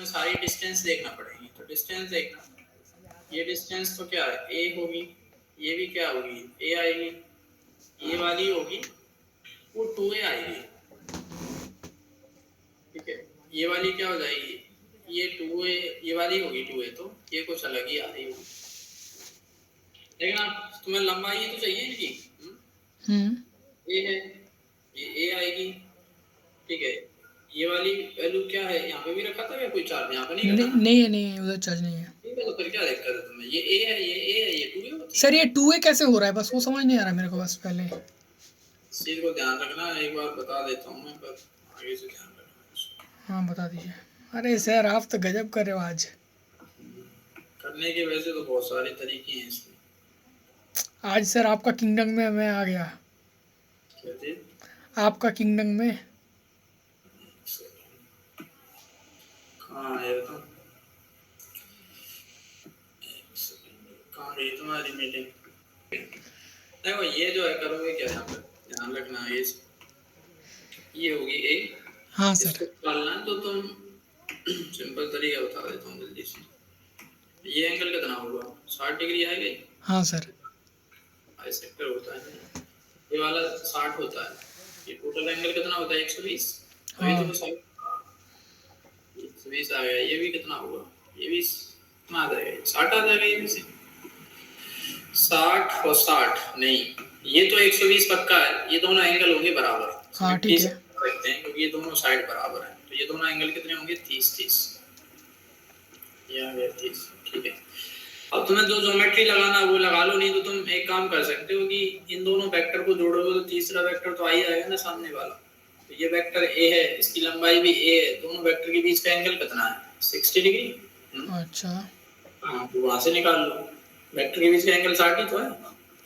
तुम्हें सारी डिस्टेंस देखना पड़ेगी। तो डिस्टेंस देखना, ये डिस्टेंस तो क्या है, ए होगी, ये भी क्या होगी, ए आएगी, ये वाली होगी वो 2a आएगी, ठीक है। ये वाली क्या हो जाएगी, ये 2a, ये वाली होगी 2a, तो ये कुछ अलग ही आ रही होगी। देखना तुम्हें लंबाई तो चाहिए इनकी, ए है, ये ए आएगी, ठीक है। ये वाली वैल्यू क्या है, यहाँ पे भी रखा था या कोई चार्ज यहाँ पे नहीं रखा ना? नहीं है, नहीं है, उधर चार्ज नहीं है। ठीक है, तो फिर क्या दिक्कत है तुम्हें, ये ए है, ये ए है, ये 2a होती है। सर ये 2a कैसे हो रहा है, बस वो समझ नहीं आ रहा मेरे को, बस पहले इस चीज को ध्यान रखना, एक बार बता देता हूँ मैं, पर आगे से ध्यान रखना। हाँ बता दीजिए। अरे सर आप तो गजब कर रहे हो आज। करने के वैसे तो बहुत सारे तरीके हैं इसमें। आज सर आपका किंगडम में मैं आ गया। क्या चीज? आपका किंगडम में। हाँ ये तो कहाँ गई तुम्हारी मीटिंग? देखो ये जो है करोगे क्या, यहाँ पर ध्यान रखना है, ये होगी ए। हाँ सर। इसको निकालना है तो तुम सिंपल तरीका बता देता हूँ जल्दी से। ये एंगल कितना होगा, 60 डिग्री आएगा। हाँ सर। बाइसेक्टर होता है, ये वाला 60 होता है, ये टोटल एंगल कितना होता है 120। अभी तो 120 आ गया, ये भी कितना होगा, ये भी कितना आ जाएगा, 60 आ जाएगा, ये भी से 60 और 60 नहीं, ये तो 120 पक्का है, ये दोनों एंगल होंगे बराबर। हाँ ठीक है। रखते हैं क्योंकि ये दोनों साइड बराबर हैं, तो ये दोनों एंगल कितने होंगे, 30 ये आ गया 30, ठीक है। अब तुम्हें जो ज्योमेट्री लगाना वो लगा लो, नहीं तो तुम एक काम कर सकते हो कि इन दोनों वेक्टर को जोड़ोगे तो तीसरा वेक्टर तो आ ही जाएगा ना सामने वाला। तो ये वेक्टर ए है, इसकी लंबाई भी ए है, दोनों वेक्टर के बीच का एंगल कितना है, 60 डिग्री। अच्छा हाँ तो वहां से निकाल लो, वेक्टर के बीच का एंगल 60 ही तो है,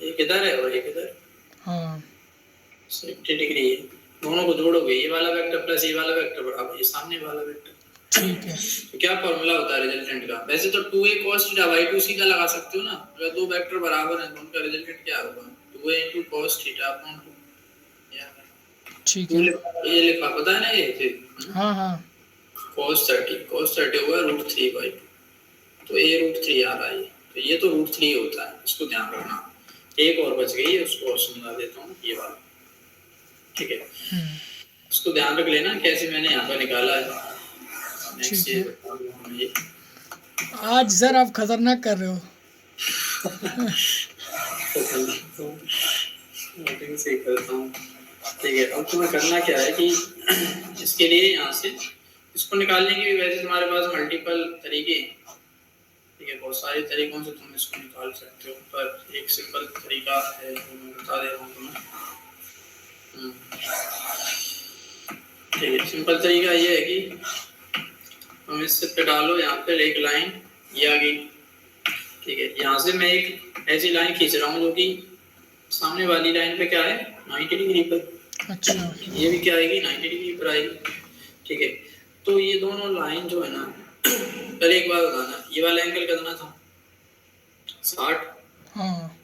एक इधर है और एक इधर। हाँ 60 डिग्री है, दोनों को जोड़ोगे, ये वाला वेक्टर प्लस ये वाला वेक्टर बराबर ये सामने वाला वेक्टर। ठीक है। तो क्या फॉर्मूला होता है रिजल्टेंट का, वैसे तो 2a cos थीटा बाई 2 सीधा लगा सकते हो ना, अगर दो वेक्टर बराबर हैं तो उनका रिजल्टेंट क्या होगा, 2a into cos theta upon 2। ठीक है। ये लिखा पता है ना ये? हाँ हाँ। cos 30 होगा √3/2, तो a √3 आ रहा है, तो ये तो √3 होता है, इसको ध्यान रखना। एक और बच गई है, उसको और समझा देता हूँ, ये वाला, ठीक है। इसको ध्यान रख लेना कैसे मैंने यहाँ पर निकाला है। ठीक है। आज सर आप खतरनाक कर रहे हो। से करता हूँ, ठीक है। अब तुम्हें करना क्या है कि इसके लिए यहाँ से इसको निकालने के भी वैसे तुम्हारे पास मल्टीपल तरीके हैं, ठीक है। बहुत सारे तरीकों से तुम इसको निकाल सकते हो, पर एक सिंपल तरीका है वो मैं बता दे रहा हूँ तुम्हें, ठीक है। सिंपल तरीका ये है कि हम इससे पे डालो, यहाँ पर एक लाइन ये आ गई, ठीक है। यहाँ से मैं एक ऐसी लाइन खींच रहा हूँ जो कि सामने वाली लाइन पे क्या है 90 डिग्री पर। अच्छा। ये भी क्या आएगी 90 डिग्री पर आएगी, ठीक है। तो ये दोनों लाइन जो है ना, पहले एक बार बताना, ये वाला एंगल कितना था 60, हाँ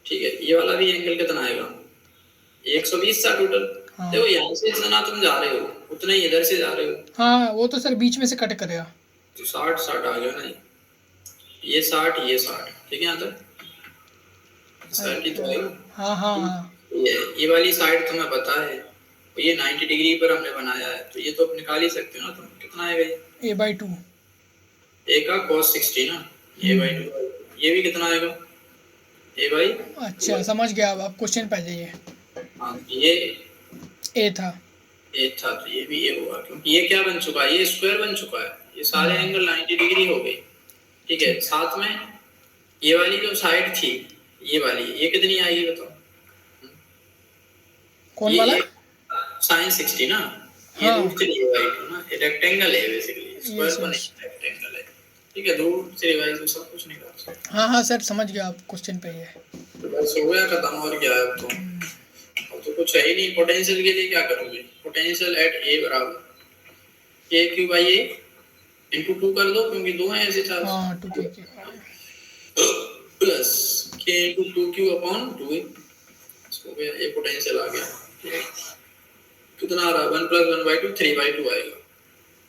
ठीक है। ये वाला भी एंगल कितना आएगा 120 था टोटल। हाँ। देखो यहाँ से जितना तुम जा रहे हो उतना ही इधर से जा रहे हो। हाँ वो तो सर बीच में से कट करेगा, तो 60 आ गया ना, ये 60 ये 60, ठीक है। यहाँ तक 60 तो आएगा। हाँ हाँ हाँ। ये वाली साइड तुम्हें पता है, तो ये 90 डिग्री पर हमने बनाया है, तो ये तो आप निकाल ही सकते हो ना तुम, कितना आएगा ये a/2, a का cos 60 ना, a/2, ये भी कितना आएगा a/। अच्छा समझ गया, अब आप क्वेश्चन पे जाइए। हाँ ये ए था, तो ये भी ये होगा, क्योंकि ये क्या बन चुका है, ये स्क्वायर बन चुका है, ये सारे एंगल 90 डिग्री हो गए, ठीक है। साथ में ये वाली जो साइड थी ये वाली, ये कितनी आएगी बताओ, कौन वाला, sin 60 ना, ये √3/2 ना, ये रेक्टेंगल है बेसिकली, स्क्वायर पर नहीं रेक्टेंगल है, ठीक है। √3/2 सब कुछ निकाल सकते। हाँ हाँ सर समझ गया, आप क्वेश्चन पे ही है। तो बस हो गया खत्म, और क्या है तो कुछ है ही नहीं। पोटेंशियल के लिए क्या करोगे, पोटेंशियल एट a बराबर k/a into 2 कर दो, क्योंकि दो हैं ऐसे चार्ज, हाँ 2k plus k into 2q upon 2a, हो गया, ये पोटेंशियल आ गया, ठीक है। कितना आ रहा है 1 + 1/2 3/2 आएगा,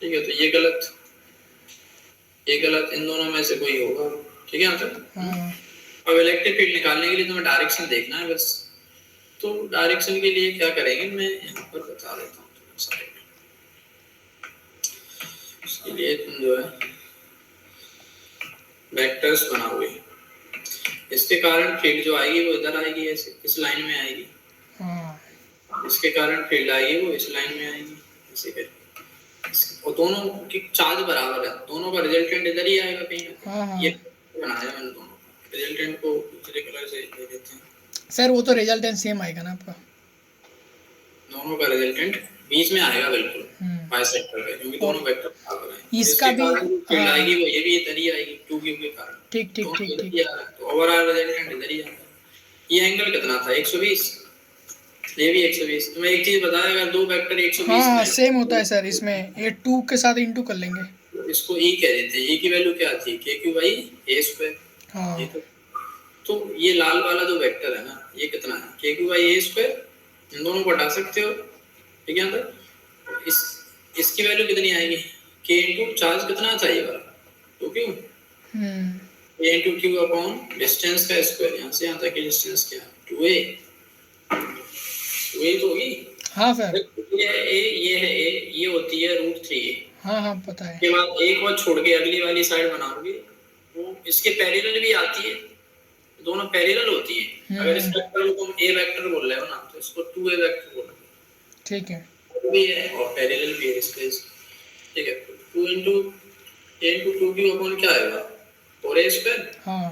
ठीक है। तो ये गलत, ये गलत, इन दोनों में से कोई होगा। ठीक है आंसर। हाँ अब इलेक्ट्रिक फील्ड निकालने के लिए तुम्हें डायरेक्शन देखना है बस। तो डायरेक्शन के लिए क्या करेंगे, मैं यहाँ पर बता देता हूँ तुम्हें साइड में। इसके लिए तुम जो है वेक्टर्स बनाओगे। इसके कारण फील्ड जो आएगी वो इधर आएगी, ऐसे इस लाइन में आएगी। हाँ इसके कारण फील्ड आएगी वो इस लाइन में आएगी, ऐसे करके। और दोनों की चार्ज बराबर है, दोनों का रिजल्टेंट इधर ही आएगा कहीं ना हाँ हाँ कहीं। ये बनाया मैंने दोनों का रिजल्टेंट को दूसरे कलर से दे देते हैं। सर वो तो रिजल्टेंट सेम आएगा ना आपका। दोनों का रिजल्टेंट बीच में आएगा बिल्कुल बाइसेक्टर का, क्योंकि दोनों वेक्टर बराबर हैं। इसका भी फील्ड आएगी वो ये भी इधर ही आएगी 2q के कारण। ठीक ठीक दोनों ठीक इधर ठीक ही आ रहा है, तो ओवरऑल रिजल्टेंट इधर ही आएगा। ये एंगल कितना था 120, ये भी 120। तो मैं एक चीज बताया, अगर दो वेक्टर 120 हाँ में सेम होता है सर, इसमें ये 2 के साथ इंटू कर लेंगे। इसको e कह देते हैं। e की वैल्यू क्या थी, kq/a²। हाँ ये तो ये लाल वाला जो वेक्टर है ना, ये कितना है kq/a²। इन दोनों को हटा सकते हो, ठीक है। तो इसकी वैल्यू कितनी आएगी, k इनटू चार्ज कितना था ये वाला 2q, a into q upon distance का स्क्वायर। यहाँ से यहाँ तक की डिस्टेंस क्या है 2a, 2a तो होगी। हाँ सर ये है a, ये है a, ये होती है √3a। हाँ हाँ पता है। के बाद एक और छोड़ के अगली वाली साइड बनाओगे, वो इसके पैरेलल भी आती है, दोनों पैरेलल होती है। अगर इस वेक्टर को तुम a वेक्टर बोल रहे हो ना, तो इसको 2a वेक्टर बोलोगे, ठीक है। भी है और पैरेलल भी है इसके। ठीक है, 2 into a into 2q upon क्या आएगा 4a²। हाँ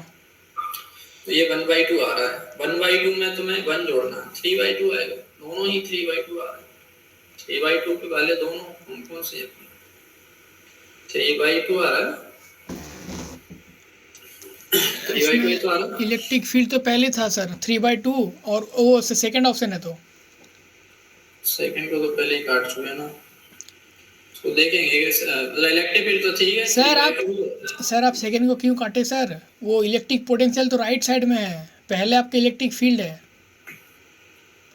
तो ये 1/2 आ रहा है। 1/2 में तुम्हें 1 जोड़ना है, 3/2 आएगा। दोनों ही 3/2 आ रहे हैं। 3/2 के वाले दोनों कौन से हैं, 3/2 आ रहा है। 3/2 तो आ रहा है। इलेक्ट्रिक फील्ड तो पहले था सर 3/2, और वो सेकंड ऑप्शन है तो सेकंड को तो पहले ही काट चुके ना, तो देखेंगे। इलेक्ट्रिक फील्ड तो ठीक है सर आप सेकंड को क्यों काटे सर, वो इलेक्ट्रिक पोटेंशियल तो राइट साइड में है, पहले आपके इलेक्ट्रिक फील्ड है,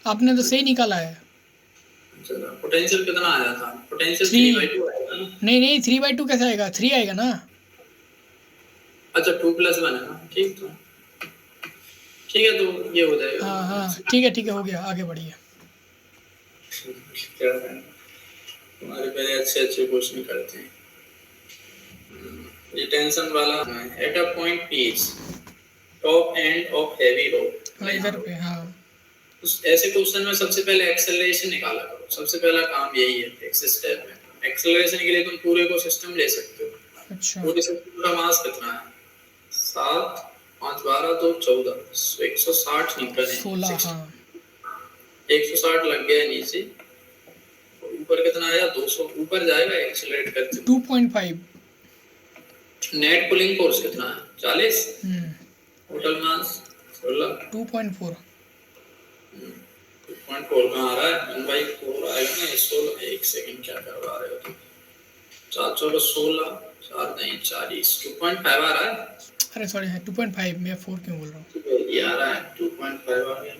आपने तो सही निकाला है। पोटेंशियल कितना आया था, पोटेंशियल 3/2 आएगा ना। नहीं 3/2 कैसे आएगा, 3 आएगा ना। अच्छा 2+1 है ना, ठीक। तो ठीक है, तो ये हो जाएगा। हाँ ठीक है हो गया, आगे बढ़िए। क्या है, तुम्हारे पहले अच्छे क्वेश्चन करते हैं। ये टेंशन वाला है। At a point P, top end of heavy rope. इधर पे हाँ। ऐसे क्वेश्चन में सबसे पहले एक्सेलरेशन निकाला करो, सबसे पहला काम यही है इस स्टेप में। एक्सेलरेशन के लिए तुम पूरे को सिस्टम ले सकते हो। अच्छा पूरे सिस्टम का मास कितना है 7, 5, 12 तो 14, 160 न्यूटन है। 16 हाँ 160 लग गया नीचे, ऊपर कितना आया 200, ऊपर जाएगा एक्सेलरेट करते 2.5। नेट पुलिंग फोर्स कितना है 40, टोटल मास 16, 2.4 2.4 कहाँ आ रहा है 1/4 आएगा ना। 16, एक सेकंड क्या करवा रहे हो तुम, 4 × 16, 4 नहीं 40, 2.5 आ रहा है। अरे सॉरी 2.5, मैं 4 क्यों बोल रहा हूँ। ये आ रहा है 2.5 आ गया।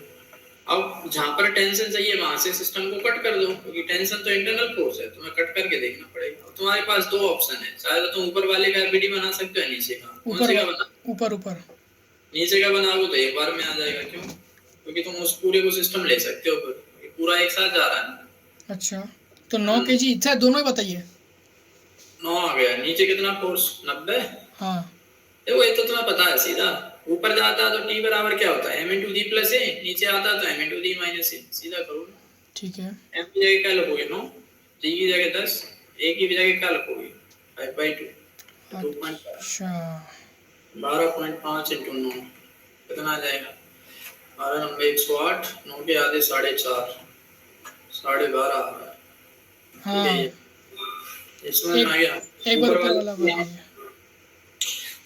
अब जहाँ पर टेंशन चाहिए वहां से सिस्टम को कट कर दो, क्योंकि टेंशन तो इंटरनल फोर्स है, तुम्हें कट करके देखना पड़ेगा। तुम्हारे पास दो ऑप्शन है, चाहे तो तुम ऊपर वाले का एफबीडी बना सकते हो, नीचे का। ऊपर नीचे का बनाओगे तो एक बार में आ जाएगा। क्यों, क्योंकि तुम उस पूरे को सिस्टम ले सकते हो, फिर पूरा एक साथ जा रहा है। अच्छा तो 9 kg अच्छा दोनों ही बताइए। 9 आ गया। नीचे कितना फोर्स 90। हाँ देखो ये तो तुम्हें पता है सीधा। ऊपर जाता है तो T बराबर क्या होता है m/d + a, नीचे आता है तो m/d - a। सीधा करो, ठीक है। m की जगह क्या लिखोगे 9, d की जगह 10, a की जगह क्या लिखोगे 5/2, 2.5। अच्छा 12.5 × 9 कितना आ जाएगा 12 × 9 108, 9 के आधे 4.5, 12.5 आ रहा है। हाँ इसमें आ गया। एक बार ऊपर वाला बनाइए।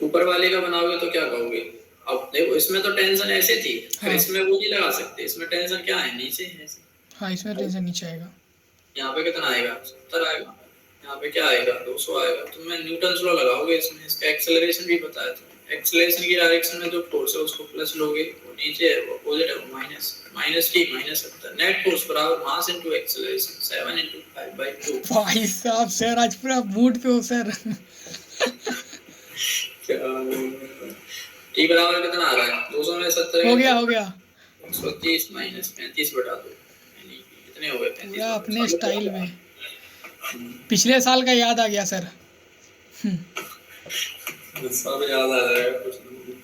ऊपर वाले का बनाओगे तो क्या कहोगे। अब देखो इसमें तो टेंशन ऐसे थी, फिर इसमें वो नहीं लगा सकते। इसमें टेंशन क्या है नीचे है। हाँ इसमें टेंशन नीचे आएगा। यहाँ पे कितना आएगा 70 आएगा। यहाँ पे क्या आएगा 200 आएगा। तो मैं न्यूटन लॉ लगाओगे इसमें। इसका एक्सेलरेशन भी पता है तुम्हें। एक्सेलरेशन की डायरेक्शन में जो फोर्स है उसको प्लस लोगे, वो नीचे है वो अपोजिट है, वो -t -70। नेट फोर्स बराबर मास इनटू एक्सेलरेशन 7 × 5/2। भाई साहब सर आज पूरा मूड पे हो सर। टी बराबर कितना आ रहा है 270 हो गया 130 माइनस 35 बटा 2 यानी कितने हो गए 35 पूरा अपने स्टाइल में। पिछले साल का याद आ गया सर। सब याद आ जाएगा कुछ नहीं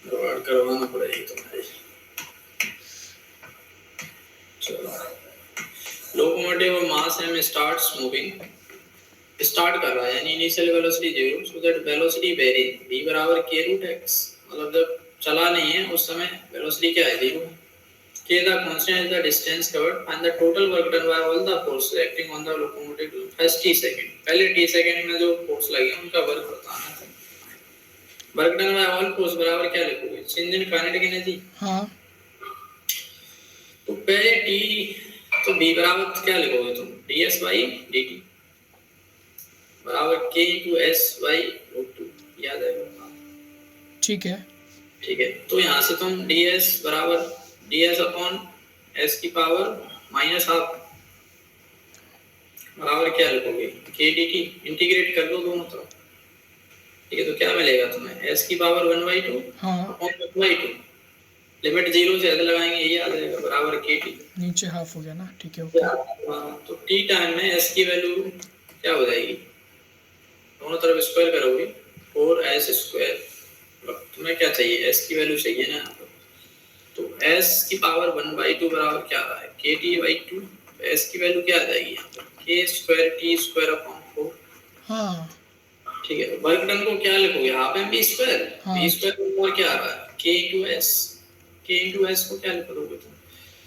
जुगाड़ करवाना पड़ेगी तुम्हारी। चलो लोकोमोटिव मास एम स्टार्ट्स मूविंग स्टार्ट कर रहा है यानी initial velocity 0 so that velocity very v बराबर k रूट x मतलब जब चला नहीं है उस समय वेलोसिटी क्या है 0 k the constant is the distance covered and the total work done by all the forces acting on the locomotive to first t second पहले t सेकंड में जो फोर्स लगे उनका वर्क बताना है। Work done by all force बराबर क्या लिखोगे चेंज इन काइनेटिक एनर्जी। हाँ तो पहले t तो v बराबर क्या लिखोगे तुम ds by dt बराबर k into s by root 2 याद है। ठीक है तो यहाँ से तुम ds बराबर ds अपॉन s की पावर माइनस हाफ बराबर क्या लिखोगे k dt इंटीग्रेट कर दो दोनों तरफ। ठीक है तो क्या मिलेगा तुम्हें s की पावर 1/2 हाँ अपॉन 1/2 लिमिट 0 से ज्यादा लगाएंगे ये आ जाएगा बराबर kt नीचे हाफ हो गया ना। ठीक है ओके। तो t टाइम में s की वैल्यू क्या हो जाएगी दोनों तरफ स्क्वायर करोगे 4s स्क्वायर तुम्हें क्या चाहिए s की वैल्यू चाहिए ना यहाँ पर तो s की पावर 1/2 बराबर क्या आ रहा है kt/2 तो s की वैल्यू क्या आ जाएगी यहाँ पर k square t square upon 4। हाँ ठीक है वर्क डन को क्या लिखोगे हाफ एम बी स्क्वायर हाँ। b स्क्वायर और क्या आ रहा है k into s को क्या लिखोगे तुम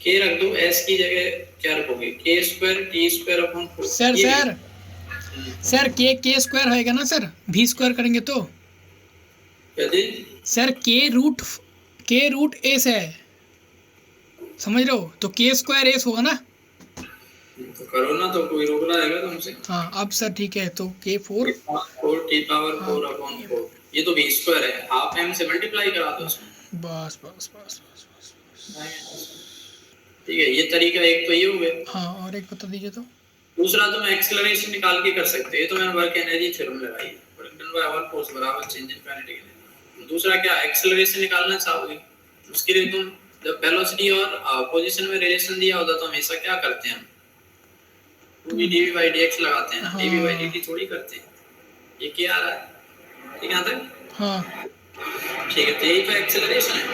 k रख दो s की जगह क्या रखोगे k square t square upon 4। Sir के स्क्वायर होएगा ना सर v स्क्वायर करेंगे तो सर के रूट एस है समझ रहे हो तो के स्क्वायर एस होगा ना। तो करो ना तो कोई रोक रहा है तुमसे। हाँ अब सर ठीक है तो k 4 t पावर 4 अपॉन 4 ये तो v स्क्वायर है हाफ m से मल्टीप्लाई करा दो उसमें बस ठीक है ये तरीका एक तो ये हो गया। हाँ और एक बता दीजिए तो दूसरा तुम एक्सेलरेशन निकाल के कर सकते हो ये तो मैंने वर्क एनर्जी थ्योरम लगाई है work done by all force बराबर चेंज इन काइनेटिक एनर्जी। दूसरा क्या एक्सेलरेशन निकालना चाहोगे उसके लिए तुम जब वेलोसिटी और पोजीशन में रिलेशन दिया होता तो हमेशा क्या करते हैं हम dv/dx लगाते हैं ना dv/dt थोड़ी करते हैं ये क्या आ रहा है ठीक है यहाँ तक। हाँ ठीक है तो यही तो एक्सेलरेशन है।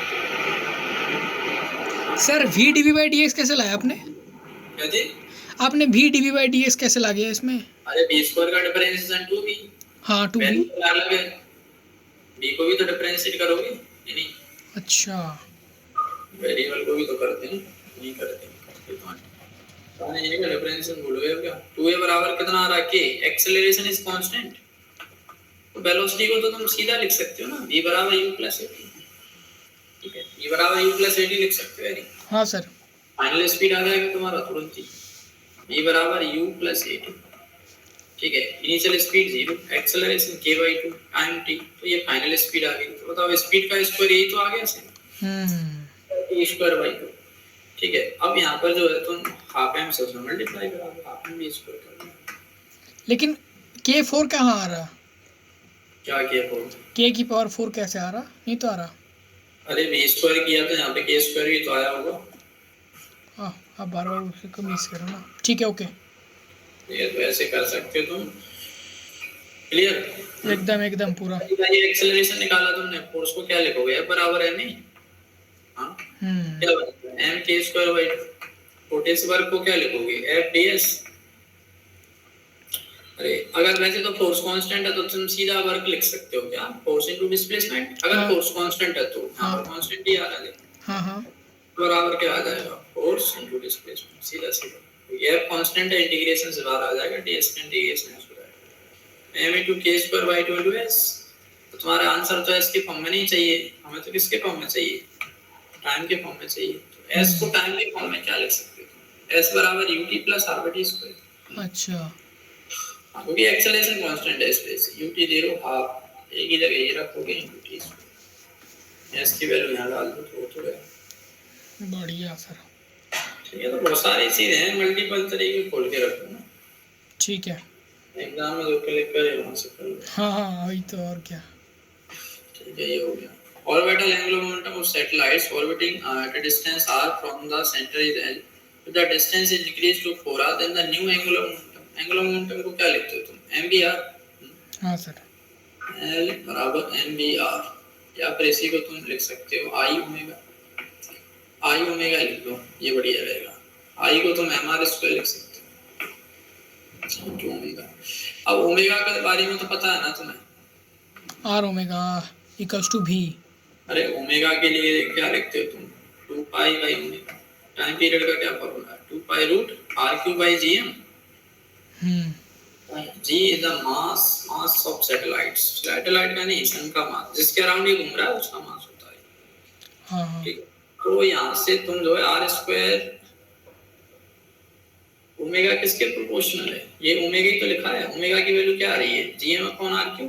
सर v dv/dx कैसे लाया आपने क्या जी आपने v dv/dx कैसे ला गया इसमें। अरे b स्क्वायर का डिफरेंशिएशन 2b हाँ 2b अलग है b को भी तो डिफरेंशिएट करोगे नहीं अच्छा वेरिएबल को भी तो करते हैं नहीं करते सारे ये का डिफरेंशिएशन भूल गए क्या 2a बराबर कितना आ रहा है k एक्सेलरेशन इज कांस्टेंट तो वेलोसिटी को तो तुम सीधा लिख सकते हो ना v बराबर u प्लस at ठीक है v बराबर u प्लस at लिख सकते हो यानी। हाँ सर फाइनल स्पीड आ जाएगा तुम्हारा तुरंत ही v बराबर u प्लस at ठीक है initial speed 0 acceleration k/2 time t तो ये फाइनल स्पीड आ गई। तो बताओ स्पीड का स्क्वायर यही तो आ गया से t स्क्वायर बाई 2 ठीक है। अब यहाँ पर जो है तुम हाफ m से उसमें मल्टीप्लाई करा दो हाफ m भी स्क्वायर कर दो। लेकिन k4 कहाँ आ रहा क्या k4 k की पावर 4 कैसे आ रहा नहीं तो आ रहा। अरे v स्क्वायर किया तो यहाँ पे k स्क्वायर भी तो आया होगा। हाँ आप बार-बार उसे को मिस करो ना। ठीक है ओके ये तो ऐसे कर सकते हो तुम क्लियर एकदम पूरा। ये एक्सेलरेशन निकाला तुमने फोर्स को क्या लिखोगे f बराबर m ही हां क्या m k square by potence work को क्या लिखोगे f ds। अरे अगर वैसे तो फोर्स कांस्टेंट है तो तुम सीधा वर्क लिख सकते हो क्या फोर्स इनटू डिस्प्लेसमेंट अगर फोर्स कांस्टेंट है तो हां कांस्टेंट ही आ रहा है। हां बराबर क्या आ जाएगा फोर्स इनटू डिस्प्लेसमेंट सीधा ये कांस्टेंट है इंटीग्रेशन से बाहर आ जाएगा ds का इंटीग्रेशन हो जाएगा m into k square by 2 into s। तो तुम्हारा आंसर तो s के फॉर्म में नहीं चाहिए हमें तो किसके फॉर्म में चाहिए टाइम के फॉर्म में चाहिए। तो s को टाइम के फॉर्म में क्या लिख सकते हो s बराबर ut plus rbt स्क्वायर। अच्छा क्योंकि एक्सेलरेशन कांस्टेंट है इसलिए ut 0 हाफ एक ही जगह ये रखोगे ut स्क्वायर s की वैल्यू यहां डाल दो तो हो तो गया बढ़िया सर। ठीक है तो बहुत सारी चीजें हैं मल्टीपल तरीके खोल के रखो ना। ठीक है एग्जाम में जो क्लिक करे वहां से कर लो। हाँ हाँ वही तो, और क्या। ठीक है, ये हो गया। Orbital angular momentum of satellites orbiting at a distance r from the center is l. If the distance is increased to 4r, then the new angular momentum. Angular momentum को क्या लिखते हो तुम? mvr. हाँ सर। l बराबर mvr, या फिर इसी को तुम लिख सकते हो i ओमेगा। i ओमेगा लिख दो, ये बढ़िया रहेगा। i को तुम mr स्क्वायर लिख सकते हो, तो ओमेगा। अब ओमेगा के बारे में तो पता है ना तुम्हें? आर ओमेगा इक्वल्स टू भी। अरे ओमेगा के लिए क्या लिखते हो तुम? 2 pi by omega. Time period का क्या फॉर्मूला है? 2 pi root r q by g m. G is the mass of satellites. Satellite का नहीं, सन का मास, जिसके अराउंड ये घूम रहा है उसका मास होता है। हाँ ठीक है, तो यहाँ से तुम जो है आर स्क्वायर ओमेगा किसके प्रोपोर्शनल है? ये ओमेगा ही तो लिखा है। ओमेगा की वैल्यू क्या आ रही है? G m upon r q.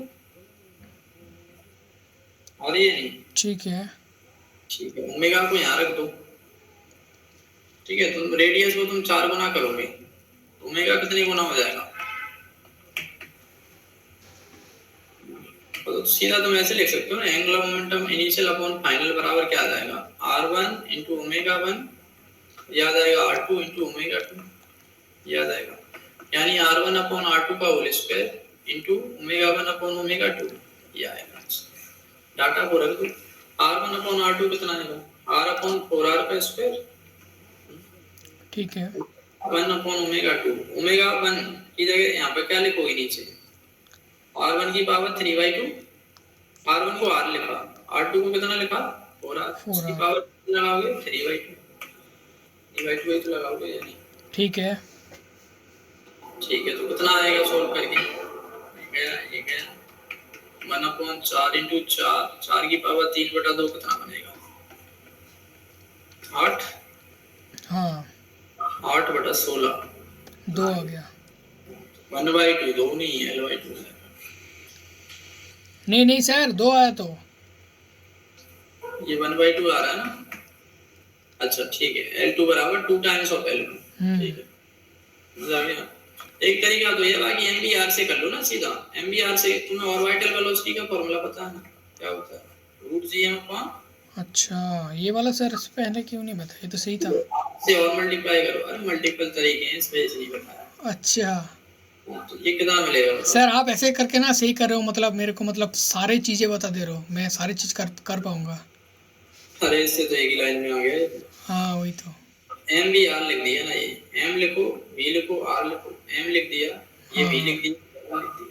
और ये नहीं, ठीक है। ठीक है, ओमेगा को यहाँ रख दो। ठीक है, तो रेडियस को तुम 4 गुना करोगे, ओमेगा कितने गुना हो जाएगा? तो सीधा तुम ऐसे लिख सकते हो ना, angular momentum initial upon final बराबर क्या आ जाएगा? r1 इंटू ओमेगा 1 याद आएगा, r2 इंटू ओमेगा 2 याद आएगा, यानी r1 अपॉन r2 का whole square into omega 1 upon omega 2 ये आएगा। डाटा को रख दो, r1 अपॉन r2 कितना आएगा? r अपॉन 4r का स्क्वायर, ठीक है। 1 अपॉन ओमेगा 2। ओमेगा 1 की जगह यहाँ पे क्या लिखोगे नीचे? r1 की पावर 3/2। r1 को r लिखा, r2 को कितना लिखा? 4r। इसकी पावर कितना लगाओगे? 3/2। 3/2 ही तो लगाओगे यानी। ठीक है। ठीक है, तो कितना आएगा सॉल्व करके? ये गया 1 अपॉन 4 इंटू 4 की पावर 3/2 कितना बनेगा? 8। हाँ 8/16 2 आ गया। 1/2 2 नहीं है, l/2 है। नहीं नहीं सर 2 आया तो। ये 1/2 आ रहा है ना? अच्छा ठीक है, L2 बराबर 2 टाइम्स ऑफ L1। ठीक है, मजा आ गया। एक तरीका तो ये है कि MBR से कर लो ना सीधा। MBR से तुम्हें ऑर्बिटल वेलोसिटी का फॉर्मूला पता है ना? क्या होता है? √gm upon. अच्छा ये वाला सर इस पहले क्यों नहीं बताया? ये तो सही था। से और मल्टीप्लाई करो। अरे मल्टीपल तरीके हैं, इस वजह से नहीं बताया। अच्छा तो ये कितना मिलेगा बताओ? सर आप ऐसे करके ना सही कर रहे हो, मतलब मेरे को मतलब सारी चीज़ें बता दे रहे हो, मैं सारी चीज़ कर पाऊंगा। अरे इससे तो एक ही लाइन में आ गया ये। हाँ वही तो। MBR लिख दिया ना, ये M लिखो, V लिखो, R लिखो। M लिख दिया, ये V लिख दिया, R लिख दिया।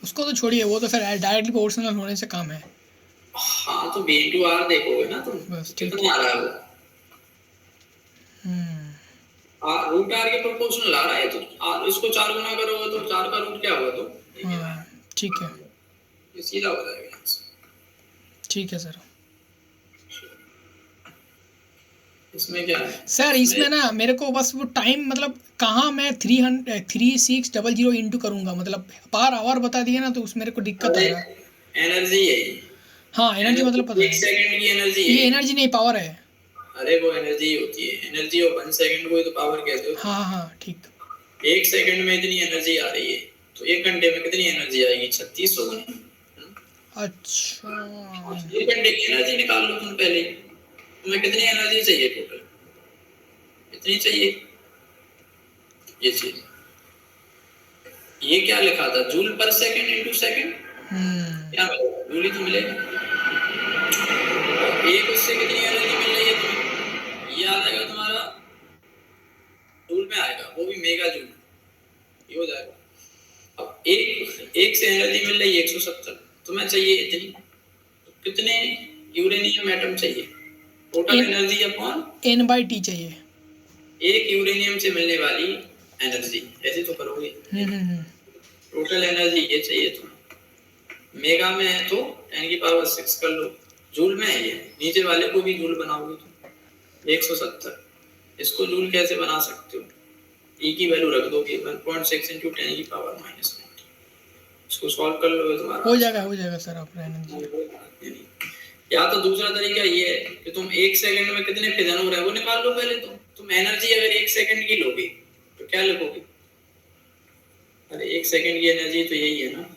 उसको तो छोड़िए, वो तो फिर डायरेक्टली प्रोपोर्शनल होने से काम है। हाँ तो V into R देखोगे ना तुम, बस ठीक कितना आ रहा है वो? रूट आर के प्रोपोर्शनल आ रहा है, तो आर इसको 4 गुना करोगे तो 4 का रूट क्या होगा? तो हाँ ठीक है, ये सीधा हो जाएगा यहाँ से। ठीक है सर। इसमें क्या है सर इसमें ना मेरे को बस वो टाइम, मतलब कहाँ मैं 3600 इंटू करूँगा, मतलब पर आवर बता दिया ना तो उस मेरे को दिक्कत आ रहा है। एनर्जी है। हाँ एनर्जी मतलब पता एक है, सेकंड की एनर्जी ये है। एनर्जी नहीं पावर है। अरे वो एनर्जी होती है, एनर्जी और 1 सेकंड को ही तो पावर कहते हो। हाँ हाँ ठीक। 1 सेकंड में इतनी एनर्जी आ रही है, तो 1 घंटे में कितनी एनर्जी आएगी? 3600 गुना। अच्छा 1 घंटे की एनर्जी निकाल लो तुम पहले। तुम्हें कितनी एनर्जी चाहिए टोटल? कितनी चाहिए? ये चीज, ये क्या लिखा था? जूल पर सेकंड इंटू सेकंड। क्या मिलेगा? जूल ही तो मिलेगा। एक उससे कितनी एनर्जी मिल रही है तुम्हें? ये आ जाएगा तुम्हारा, जूल में आएगा, वो भी मेगा जूल। ये हो जाएगा। अब एक से एनर्जी मिल रही है 170, तुम्हें चाहिए इतनी, तो कितने यूरेनियम एटम चाहिए? टोटल एनर्जी अपॉन N/T चाहिए। एक यूरेनियम से मिलने वाली एनर्जी, ऐसे तो करोगे। टोटल एनर्जी ये चाहिए तुम्हें। मेगा में है तो 10⁻⁶ कर लो, जूल में है ये, नीचे वाले को भी जूल बनाओगे तो 170। इसको जूल कैसे बना सकते हो? ई की वैल्यू रख दोगे 1.6 × 10⁻⁻⁹ इसको सॉल्व कर लो तुम्हारा हो जाएगा सर, आप रहने दीजिए। या तो दूसरा तरीका ये है कि तुम 1 सेकंड में कितने फिजन हो रहे हैं वो निकाल लो पहले। तुम एनर्जी अगर 1 सेकंड की लोगे तो क्या लिखोगे? अरे 1 सेकंड की एनर्जी तो यही है ना।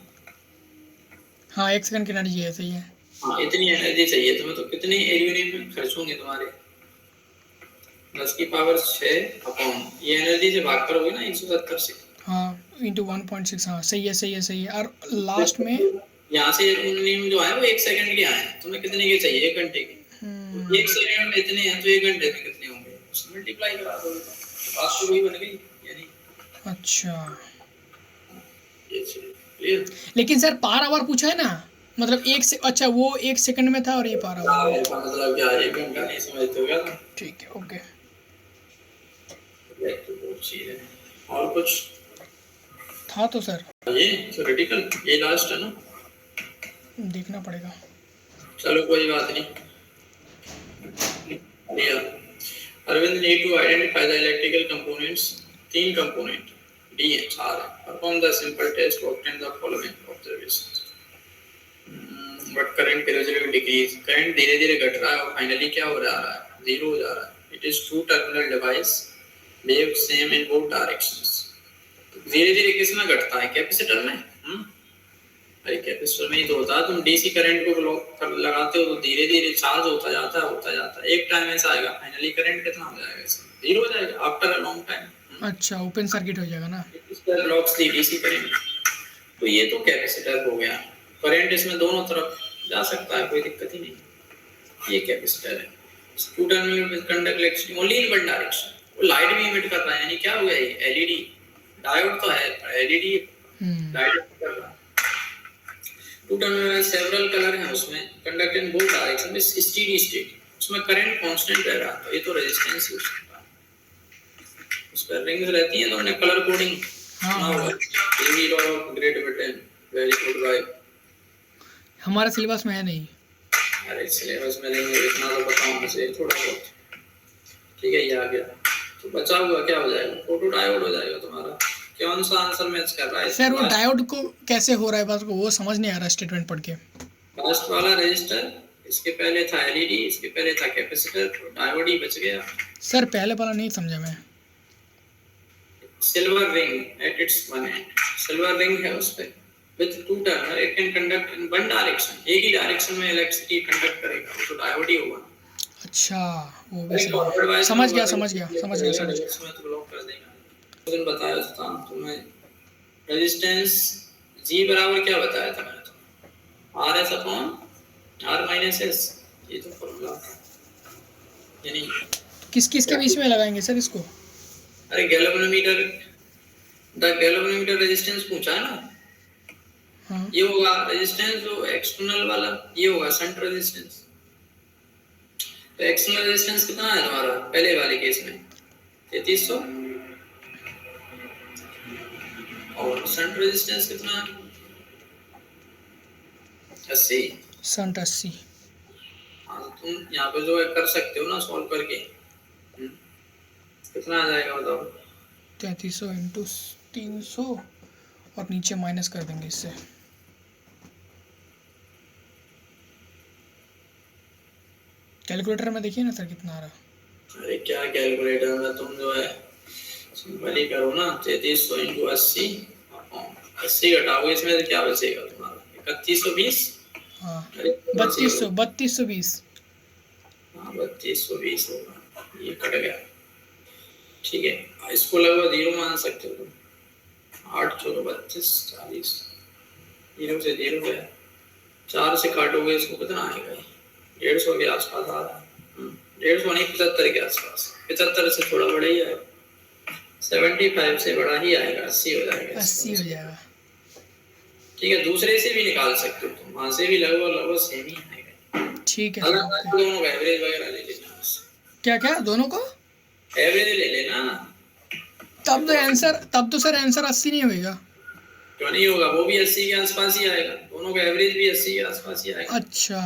हाँ 1 सेकंड की एनर्जी है, सही है। हाँ, इतनी एनर्जी चाहिए तुम्हें, तो कितने एल्यूमिनियम खर्च होंगे तुम्हारे? 10 की पावर 6 अपॉन ये एनर्जी से भाग करोगे ना 170 से। हाँ इंटू 1.6, हाँ सही है सही है सही है। और लास्ट में यहाँ से एल्यूमिनियम जो आए वो 1 सेकंड के आए, तुम्हें कितने के चाहिए 1 घंटे के? तो 1 सेकंड में इतने हैं तो 1 घंटे में कितने होंगे, उससे मल्टीप्लाई करा दोगे तो बात तो वही बन गई यानी। अच्छा, ये क्लियर? लेकिन सर पार आवर पूछा है ना, मतलब एक से, अच्छा वो 1 सेकंड में था और ये पार आवर। इसका मतलब क्या है, 1 घंटा नहीं समझते हो क्या तुम? ठीक है, ओके। ये तो बहुत चीज है। और कुछ था तो सर, ये थ्योरेटिकल, ये लास्ट है ना? देखना पड़ेगा। चलो कोई बात नहीं। Arvind need to identify the electrical components, 3 component D है 4 है। Perform the simple test to obtain the following observations. But current gradually decrease, current धीरे धीरे घट रहा है और फाइनली क्या हो रहा है, जीरो हो जा रहा है। It is two terminal device, wave same in both directions. धीरे धीरे किसमें घटता है, कैपेसिटर में। अरे कैपेसिटर में ही तो होता है, तुम डीसी करंट को ब्लॉक कर लगाते हो तो धीरे धीरे चार्ज होता जाता है, एक टाइम ऐसा आएगा फाइनली करंट कितना हो जाएगा, इसमें जीरो हो जाएगा आफ्टर अ लॉन्ग टाइम। अच्छा, ओपन सर्किट हो जाएगा ना। Capacitor blocks the DC current. तो ये तो कैपेसिटर हो गया, करंट इसमें दोनों तरफ जा सकता है, कोई दिक्कत ही नहीं। ये कैपेसिटर है, two terminal with conduct electricity only in one direction. वो लाइट भी इमिट कर रहा है, यानी क्या हो गया, ये एलईडी डायोड तो है, एलईडी लाइट कर रहा है। टू टर्मिनल में सेवरल कलर हैं, उसमें कंडक्ट इन बोथ डायरेक्शन में स्टेडी स्टेट, उसमें करंट कांस्टेंट रह रहा है, तो ये तो रेजिस्टेंस यूज करता है। उस पर रिंग्स रहती हैं तो हमने कलर कोडिंग हाँ एवी of Great Britain, very good bye. हमारे सिलेबस में है नहीं। अरे सिलेबस में नहीं है, इतना तो पता होना चाहिए थोड़ा बहुत। ठीक है, ये आ गया तो बचा हुआ क्या हो जाएगा, फोटो डायोड हो जाएगा तुम्हारा। कौन सा आंसर मैच कर रहा है सर वो डायोड को कैसे हो रहा है, बस वो समझ नहीं आ रहा स्टेटमेंट पढ़ के। लास्ट वाला रेजिस्टर, इसके पहले था एलईडी, इसके पहले था कैपेसिटर, तो डायोड ही बच गया। सर पहले वाला नहीं समझा मैं। Silver ring at its one and, silver ring है उस पे with two terminal, it can conduct in one direction, एक ही डायरेक्शन में इलेक्ट्रिसिटी कंडक्ट करेगा, वो तो डायोड ही होगा। अच्छा वो भी सही है। समझ गया। इसमें तो ब्लॉक कर देगा। तो बताया था तुम्हें रेजिस्टेंस G बराबर क्या बताया था मैंने तुम्हें, RS upon R minus S, ये तो फॉर्मूला था। यानी किस किस के बीच में लगाएंगे सर इसको? अरे गैल्वेनोमीटर, द गैल्वेनोमीटर रेजिस्टेंस पूछा है ना। हाँ। ये होगा रेजिस्टेंस जो एक्सटर्नल वाला, ये होगा शंट रेजिस्टेंस। तो एक्सटर्नल रेजिस्टेंस कितना है तुम्हारा पहले वाले केस में 3300, और शंट रेजिस्टेंस कितना है 80। शंट 80। हाँ तो तुम यहाँ पे जो है कर सकते हो ना सॉल्व करके, कितना आ जाएगा बताओ। 3300 इंटू 300 और नीचे माइनस कर देंगे इससे। कैलकुलेटर में देखिए ना सर कितना आ रहा। अरे क्या कैलकुलेटर में, तुम जो है सिंपल ही करो ना, 3300 इंटू 80, 80 घटाओगे इसमें से क्या बचेगा तुम्हारा 3120। हाँ 3220। हाँ 3220 होगा, ये कट गया। ठीक है, इसको लगभग जीरो मान सकते हो तुम। 8 चौको 32 40, जीरो से जीरो गया, 4 से काटोगे इसको कितना आएगा, 150 के आसपास आ रहा है। 150 नहीं 75 के आसपास, 75 से थोड़ा बड़ा ही आएगा, 75 से बड़ा ही आएगा, 80 हो जाएगा। 80 हो जाएगा। ठीक है, दूसरे से भी निकाल सकते हो तुम, वहां से भी लगभग सेम ही आएगा। ठीक है दोनों का एवरेज वगैरह ले लेना, क्या दोनों को एवरेज ले लेना। तब तो सर आंसर 80 नहीं होगा। क्यों नहीं होगा, वो भी 80 के आसपास ही आएगा, दोनों का एवरेज भी 80 के आसपास ही आएगा। अच्छा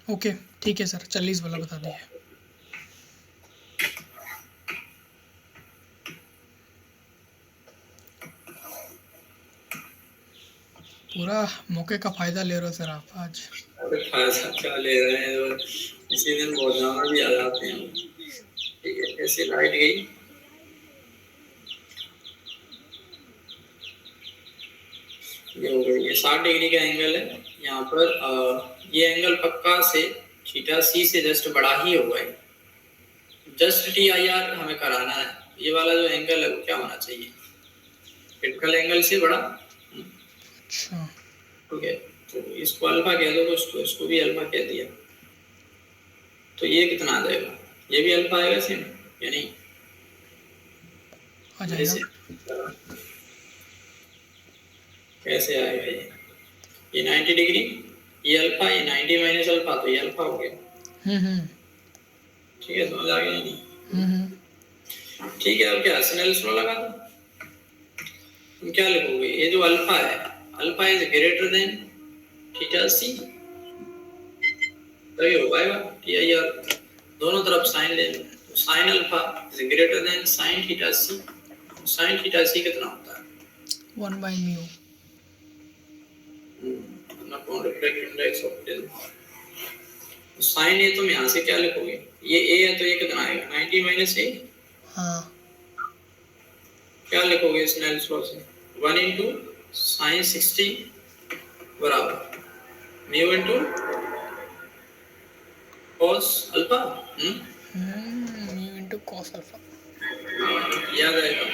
ओके ठीक है सर, 40 वाला बता दिए। पूरा मौके का फायदा ले रहे हो सर आप आज। अरे फायदा क्या ले रहे हैं, इसी दिन बहुत जाना भी आ जाते हैं। ठीक है, कैसे लाइट गई, ये हो गई, ये 60 डिग्री का एंगल है यहाँ पर। ये एंगल पक्का से थीटा सी से जस्ट बड़ा ही होगा, जस्ट टी आई आर हमें कराना है। ये वाला जो एंगल है वो क्या होना चाहिए, क्रिटिकल एंगल से बड़ा। अच्छा ठीक है, तो इसको अल्फा कह दो कुछ, तो इसको भी अल्फा कह दिया, तो ये कितना आ जाएगा, ये भी अल्फा आएगा सेम, यानी आ जाएगा। कैसे आएगा ये 90 डिग्री, ये अल्फा, ये 90 माइनस अल्फा, तो ये अल्फा हो गया। ठीक है, समझ आ गया नहीं? ठीक है, अब क्या स्नेल्स लॉ लगा दो। तुम क्या लिखोगे, ये जो अल्फा है, alpha is greater than theta c, तभी हो पाएगा टी आई आर। दोनों तरफ साइन ले लो, तो sine alpha is greater than sine theta c. Sine theta c कितना होता है, 1 by mu। Upon reflected index of ten. Sine a तुम यहाँ से क्या लिखोगे, ये ए है तो ये कितना आएगा, 90 माइनस ए। हाँ क्या लिखोगे स्नेल्स लॉ से, 1 into साइन 60 बराबर mu into cos alpha. mu into cos alpha। याद आएगा,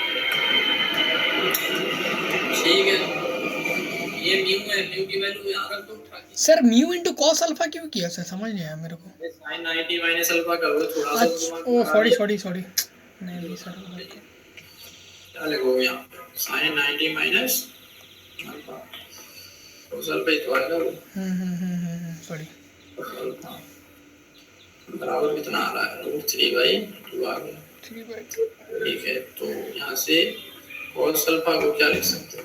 ठीक है। ये म्यू है, म्यू की वैल्यू यहाँ रख दो उठा के। Sir mu into cos alpha क्यों किया सर, समझ नहीं आया मेरे को। साइन 90 माइनस अल्फा का वो थोड़ा सा अच्छा ओ सॉरी नहीं सर, क्या लिखोगे यहाँ पे, sine 90 minus alpha, cos alpha ही तो आएगा वो। सॉरी। अल्फा बराबर कितना आ रहा है, रूट 3/2 आ गया। 3/2। ठीक है, तो यहाँ से cos अल्फा को क्या लिख सकते हो,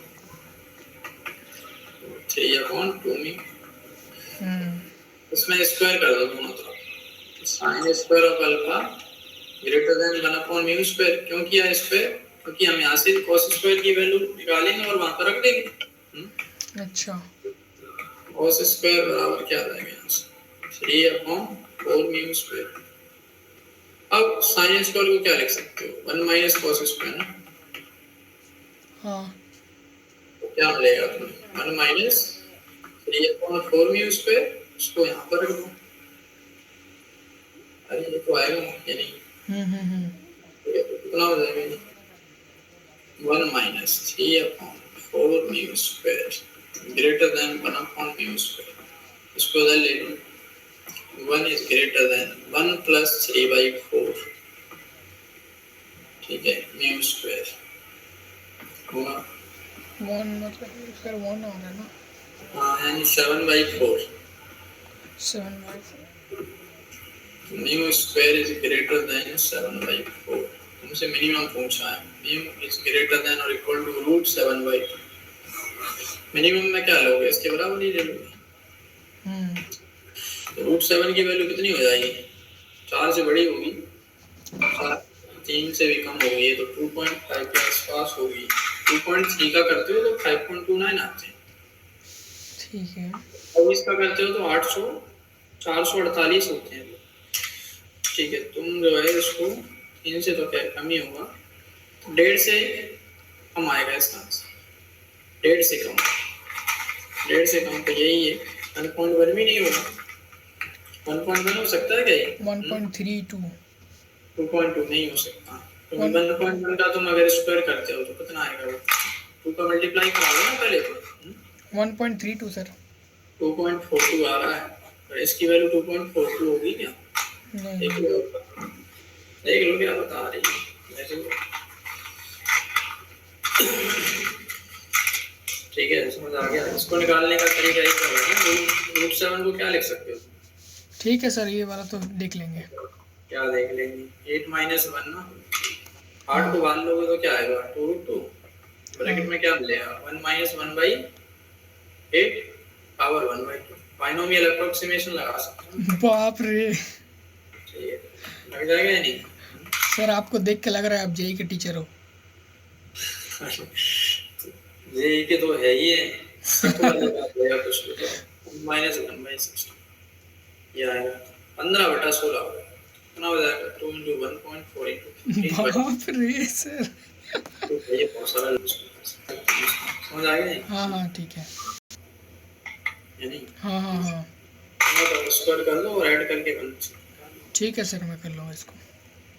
3/2 में इसमें स्क्वायर कर दो दोनों तरफ, sine square of alpha greater than 1/म्यू स्क्वायर। क्यों किया स्क्वायर, क्योंकि हम यहाँ से cos स्क्वायर की वैल्यू निकालेंगे और वहां पर रख देंगे। अच्छा cos स्क्वायर बराबर क्या आ जाएगा यहाँ से, 3/4 म्यू स्क्वायर। अब साइन स्क्वायर को क्या लिख सकते हो, 1 माइनस cos स्क्वायर ना। हाँ तो क्या मिलेगा तुम्हें, 1 माइनस 3/4 म्यू स्क्वायर, इसको यहाँ पर रख दो। अरे ये तो आएगा या नहीं, ये तो कितना हो जाएगा ये, 1 minus 3/4 mu square greater than 1/म्यू स्क्वायर। इसको इधर ले लो, 1 is greater than 1 plus 3/4। ठीक है, म्यू स्क्वायर होगा 1 मतलब सर 1 आ रहा है ना। हाँ, यानी 7/4। 7/4। Mu square is greater then 7/4। तुमसे मिनिमम पूछा है, म्यू इज ग्रेटर देन और इक्वल टू रूट 7/2। मिनिमम में क्या लोगे, इसके बराबर ही ले लोगे। रूट 7 की वैल्यू कितनी हो जाएगी, 4 से बड़ी होगी, 3 से भी कम होगी, ये तो 2.5 के आसपास होगी। 2.3 का करते हो तो 5.29 आते हैं। ठीक है, और इसका करते हो तो 448 होते हैं। ठीक है, तुम जो है इसको 3 से तो क्या कम ही होगा, 1.5 से कम आएगा इसका आंसर, 1.5 से कम, 1.5 से कम तो यही है, 1.1 भी नहीं होगा। 1.1 हो सकता है क्या ये, 1.32। 2.2 नहीं हो सकता, तो 1.1 का तुम अगर स्क्वायर करते हो तो कितना आएगा, वो 2 का मल्टीप्लाई कराओगे ना पहले तो। 1.32 सर। 2.42 आ रहा है, और इसकी वैल्यू 2.42 होगी क्या, नहीं देख लो क्या बता रही है वैसे। ठीक है, समझ आ गया। इसको निकालने का तरीका ये है, रूट 7 को क्या लिख सकते हो, ठीक है सर, ये वाला तो देख लेंगे। क्या देख लेंगे, 8 माइनस 1 ना, 8 को बांध लोगे तो क्या आएगा, 2√2, ब्रैकेट में क्या मिलेगा, 1 माइनस 1/8 पावर 1/2। बाइनोमियल अप्रोक्सीमेशन लगा सकते हैं। बाप रे, ठीक है, लग जाएगा या नहीं सर आपको देख के लग रहा है आप जेई के टीचर हो। ये के तो है ही है, सबको लगा देगा कुछ भी, माइनस 1/16 ये आएगा 15/16 होगा, कितना हो जाएगा, 2 into 1.4 into 15। बाप रे सर, तो ये बहुत सारा समझ आ गया हाँ हाँ ठीक है। या नहीं? हाँ हाँ हाँ तो स्क्वायर कर लो और ऐड करके कर लो। ठीक है सर, मैं कर लूँगा इसको।